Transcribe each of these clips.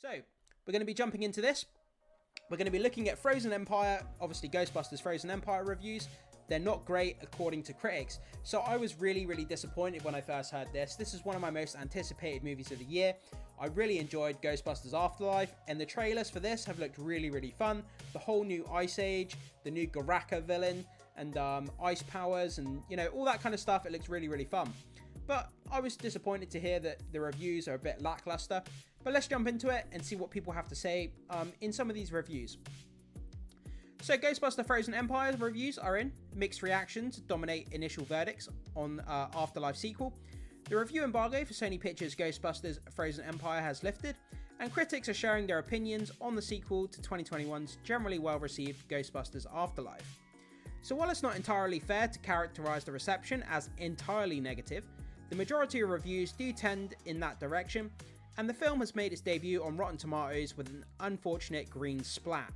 So, we're going to be jumping into this. We're going to be looking at Frozen Empire, obviously Ghostbusters Frozen Empire reviews. They're not great according to critics. So I was really disappointed when I first heard this. This is one of my most anticipated movies of the year. I really enjoyed Ghostbusters Afterlife, and the trailers for this have looked really fun. The whole new Ice Age, the new Garaka villain, and ice powers, and all that kind of stuff. It looks really fun. But I was disappointed to hear that the reviews are a bit lackluster. But let's jump into it and see what people have to say in some of these reviews. So Ghostbusters Frozen Empire reviews are in. Mixed reactions dominate initial verdicts on Afterlife sequel. The review embargo for Sony Pictures Ghostbusters Frozen Empire has lifted, and critics are sharing their opinions on the sequel to 2021's generally well-received Ghostbusters Afterlife. So while it's not entirely fair to characterize the reception as entirely negative, the majority of reviews do tend in that direction, and the film has made its debut on Rotten Tomatoes with an unfortunate green splat.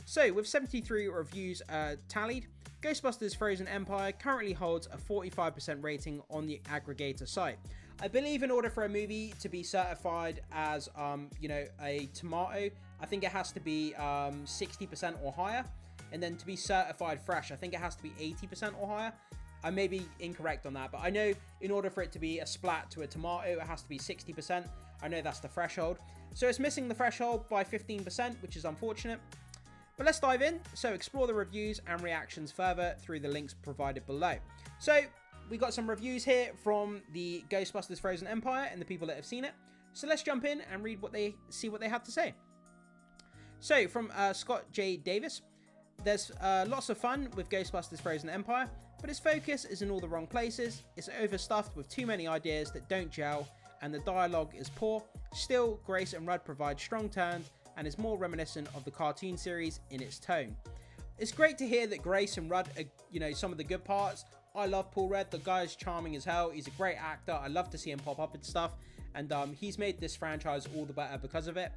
So, with 73 reviews tallied, Ghostbusters Frozen Empire currently holds a 45% rating on the aggregator site. I believe in order for a movie to be certified as, a tomato, I think it has to be 60% or higher. And then to be certified fresh, I think it has to be 80% or higher. I may be incorrect on that, but I know in order for it to be a splat to a tomato, it has to be 60%. I know that's the threshold. So it's missing the threshold by 15%, which is unfortunate. But let's dive in. So explore the reviews and reactions further through the links provided below. So we got some reviews here from the Ghostbusters Frozen Empire and the people that have seen it. So let's jump in and read what they had to say. So from Scott J. Davis, there's lots of fun with Ghostbusters Frozen Empire, but its focus is in all the wrong places. It's overstuffed with too many ideas that don't gel, and the dialogue is poor. Still, Grace and Rudd provide strong turns and is more reminiscent of the cartoon series in its tone. It's great to hear that Grace and Rudd are, some of the good parts. I love Paul Rudd. The guy's charming as hell. He's a great actor. I love to see him pop up and stuff, and he's made this franchise all the better because of it.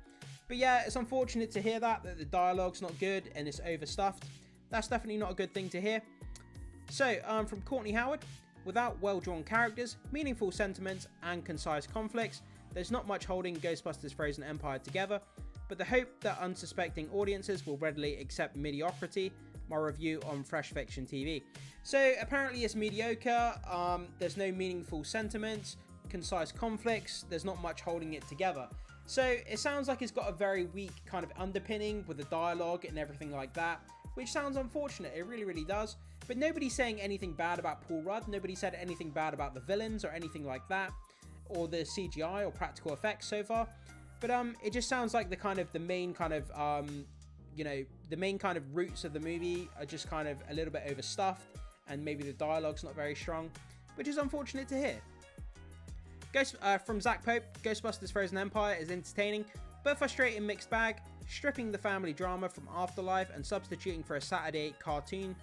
But yeah, it's unfortunate to hear that the dialogue's not good and it's overstuffed. That's definitely not a good thing to hear. So, from Courtney Howard, without well-drawn characters, meaningful sentiments, and concise conflicts, there's not much holding Ghostbusters Frozen Empire together, but the hope that unsuspecting audiences will readily accept mediocrity. My review on Fresh Fiction TV. So, apparently it's mediocre, there's no meaningful sentiments, concise conflicts, there's not much holding it together. So it sounds like it's got a very weak kind of underpinning with the dialogue and everything like that, which sounds unfortunate. It really does. But nobody's saying anything bad about Paul Rudd. Nobody said anything bad about the villains or anything like that, or the CGI or practical effects so far. But it just sounds like the main kind of roots of the movie are just kind of a little bit overstuffed, and maybe the dialogue's not very strong, which is unfortunate to hear. From Zach Pope, Ghostbusters Frozen Empire is entertaining, but frustrating mixed bag, stripping the family drama from Afterlife and substituting for a Saturday cartoon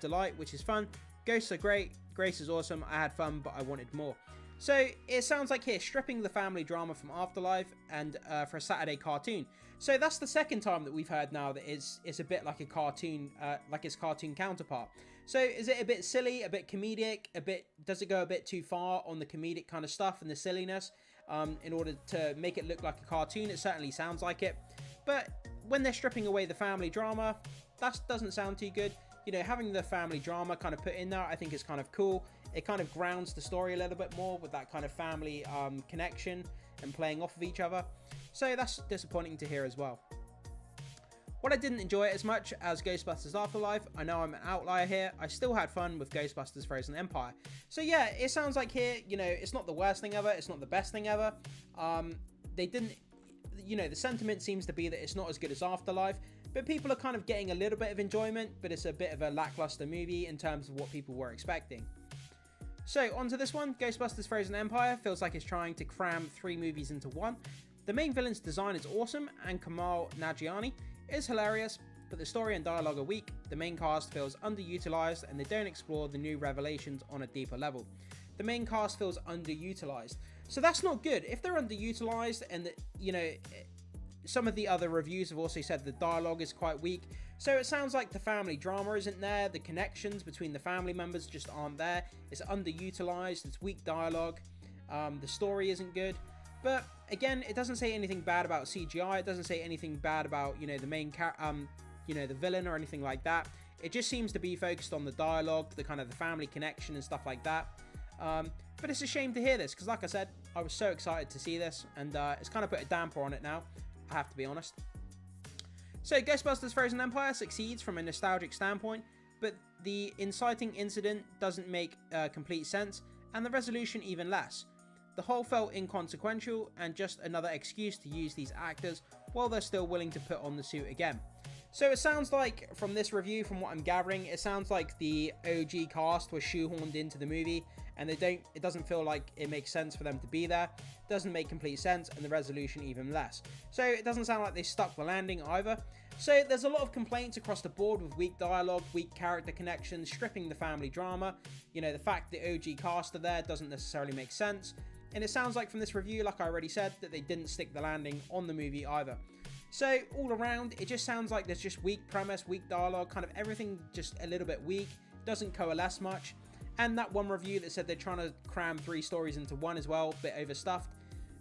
delight, which is fun. Ghosts are great, Grace is awesome, I had fun, but I wanted more. So it sounds like here, stripping the family drama from Afterlife and for a Saturday cartoon. So that's the second time that we've heard now that it's a bit like a cartoon, like its cartoon counterpart. So is it a bit silly, a bit comedic, does it go a bit too far on the comedic kind of stuff and the silliness in order to make it look like a cartoon? It certainly sounds like it. But when they're stripping away the family drama, that doesn't sound too good. Having the family drama kind of put in there, I think is kind of cool. It kind of grounds the story a little bit more with that kind of family connection and playing off of each other. So that's disappointing to hear as well. What I didn't enjoy it as much as Ghostbusters Afterlife, I know I'm an outlier here, I still had fun with Ghostbusters Frozen Empire. So yeah, it sounds like here, it's not the worst thing ever, it's not the best thing ever. They didn't, the sentiment seems to be that it's not as good as Afterlife, but people are kind of getting a little bit of enjoyment, but it's a bit of a lackluster movie in terms of what people were expecting. So onto this one, Ghostbusters Frozen Empire feels like it's trying to cram 3 movies into one. The main villain's design is awesome, and Kamal Nanjiani is hilarious, but the story and dialogue are weak, the main cast feels underutilized, and they don't explore the new revelations on a deeper level. The main cast feels underutilized. So that's not good. If they're underutilized and, some of the other reviews have also said the dialogue is quite weak. So it sounds like the family drama isn't there, the connections between the family members just aren't there, it's underutilized, it's weak dialogue, the story isn't good. But again, it doesn't say anything bad about CGI. It doesn't say anything bad about, you know, the main the villain or anything like that. It just seems to be focused on the dialogue, the kind of the family connection and stuff like that. But it's a shame to hear this, because like I said, I was so excited to see this, and it's kind of put a damper on it now, I have to be honest. So Ghostbusters Frozen Empire succeeds from a nostalgic standpoint, but the inciting incident doesn't make complete sense, and the resolution even less. The whole felt inconsequential and just another excuse to use these actors while they're still willing to put on the suit again. So it sounds like, from this review, from what I'm gathering, it sounds like the OG cast was shoehorned into the movie, and it doesn't feel like it makes sense for them to be there. It doesn't make complete sense, and the resolution even less. So it doesn't sound like they stuck the landing either. So there's a lot of complaints across the board with weak dialogue, weak character connections, stripping the family drama. You know, the fact the OG cast are there doesn't necessarily make sense. And it sounds like from this review, like I already said, that they didn't stick the landing on the movie either. So all around, it just sounds like there's just weak premise, weak dialogue, kind of everything just a little bit weak, doesn't coalesce much. And that one review that said they're trying to cram 3 stories into one as well, a bit overstuffed.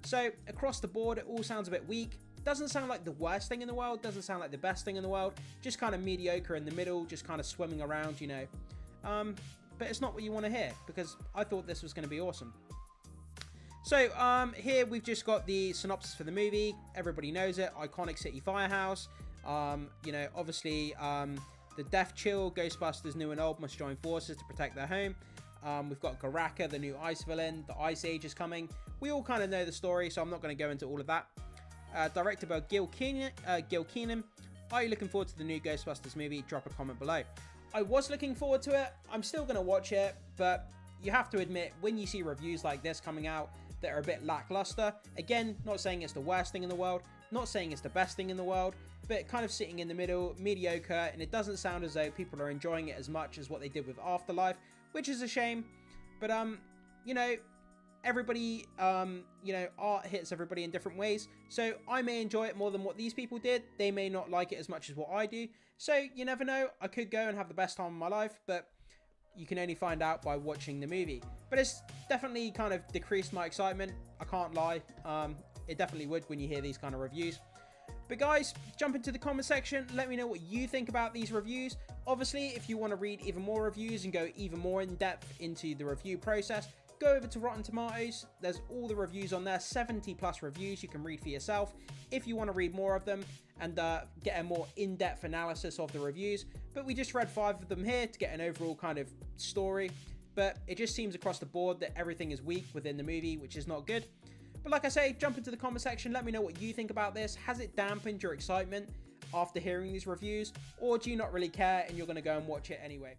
So across the board, it all sounds a bit weak. Doesn't sound like the worst thing in the world, doesn't sound like the best thing in the world, just kind of mediocre in the middle, just kind of swimming around, you know. But it's not what you want to hear, because I thought this was going to be awesome. So here we've just got the synopsis for the movie. Everybody knows it. Iconic city firehouse. You know, obviously the death chill, Ghostbusters new and old must join forces to protect their home. We've got Garaka, the new ice villain. The Ice Age is coming. We all kind of know the story, so I'm not going to go into all of that. Directed by Gil Keenan. Are you looking forward to the new Ghostbusters movie? Drop a comment below. I was looking forward to it. I'm still going to watch it, but you have to admit, when you see reviews like this coming out that are a bit lackluster, again, not saying it's the worst thing in the world, not saying it's the best thing in the world, but kind of sitting in the middle, mediocre, and it doesn't sound as though people are enjoying it as much as what they did with Afterlife, which is a shame. But you know, everybody, you know, art hits everybody in different ways, so I may enjoy it more than what these people did. They may not like it as much as what I do, so you never know. I could go and have the best time of my life, but you can only find out by watching the movie. But it's definitely kind of decreased my excitement, I can't lie. It definitely would when you hear these kind of reviews. But guys, jump into the comment section, let me know what you think about these reviews. Obviously, if you want to read even more reviews and go even more in depth into the review process, go over to Rotten Tomatoes. There's all the reviews on there, 70 plus reviews you can read for yourself if you want to read more of them and get a more in-depth analysis of the reviews. But we just read 5 of them here to get an overall kind of story. But it just seems across the board that everything is weak within the movie, which is not good. But like I say, jump into the comment section, let me know what you think about this. Has it dampened your excitement after hearing these reviews? Or do you not really care and you're going to go and watch it anyway?